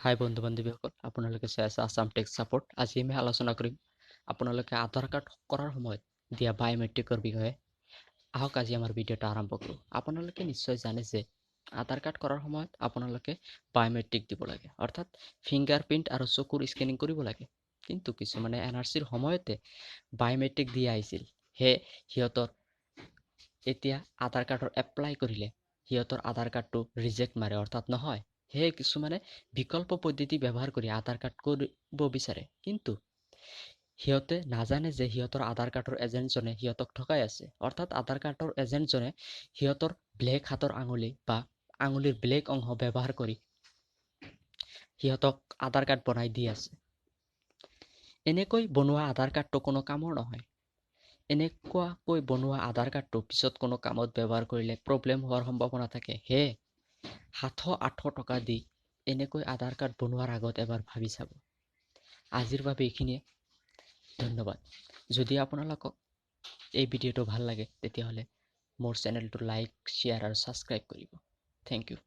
হাই বন্ধু বান্ধৱীসকল, আপোনালোকে চাই আছে আছাম টেক ছাপোৰ্ট। আজি আমি আলোচনা কৰিম আপোনালোকে আধাৰ কাৰ্ড কৰাৰ সময়ত দিয়া বায়'মেট্ৰিকৰ বিষয়ে। আহক আজি আমাৰ ভিডিঅ'টা আৰম্ভ কৰোঁ। আপোনালোকে নিশ্চয় জানে যে আধাৰ কাৰ্ড কৰাৰ সময়ত আপোনালোকে বায়'মেট্ৰিক দিব লাগে, অৰ্থাৎ ফিংগাৰ প্ৰিণ্ট আৰু চকুৰ স্কেনিং কৰিব লাগে। কিন্তু কিছুমানে NRCৰ সময়তে বায়'মেট্ৰিক দি আহিছিল, সিহঁতৰ এতিয়া আধাৰ কাৰ্ডৰ এপ্লাই কৰিলে সিহঁতৰ আধাৰ কাৰ্ডটো ৰিজেক্ট মাৰে, অৰ্থাৎ নহয়। সেয়ে কিছুমানে বিকল্প পদ্ধতি ব্যৱহাৰ কৰি আধাৰ কাৰ্ড কৰিব বিচাৰে, কিন্তু সিহঁতে নাজানে যে সিহঁতৰ আধাৰ কাৰ্ডৰ এজেণ্টজনে সিহঁতক ঠগাই আছে। অৰ্থাৎ আধাৰ কাৰ্ডৰ এজেণ্টজনে সিহঁতৰ ব্লেক হাতৰ আঙুলি বা আঙুলিৰ ব্লেক অংশ ব্যৱহাৰ কৰি সিহঁতক আধাৰ কাৰ্ড বনাই দি আছে। এনেকৈ বনোৱা আধাৰ কাৰ্ডটো কোনো কামৰ নহয়। এনেকুৱাকৈ বনোৱা আধাৰ কাৰ্ডটো পিছত কোনো কামত ব্যৱহাৰ কৰিলে প্ৰব্লেম হোৱাৰ সম্ভাৱনা থাকে। সেয়ে 700-800 টকা দি এনেকৈ আধাৰ কাৰ্ড বনোৱাৰ আগত এবাৰ ভাবি চাব। আজিৰ বাবে এইখিনিয়ে। ধন্যবাদ। যদি আপোনালোকক এই ভিডিঅ'টো ভাল লাগে তেতিয়াহ'লে মোৰ চেনেলটো লাইক, শ্বেয়াৰ আৰু ছাবস্ক্ৰাইব কৰিব। Thank U.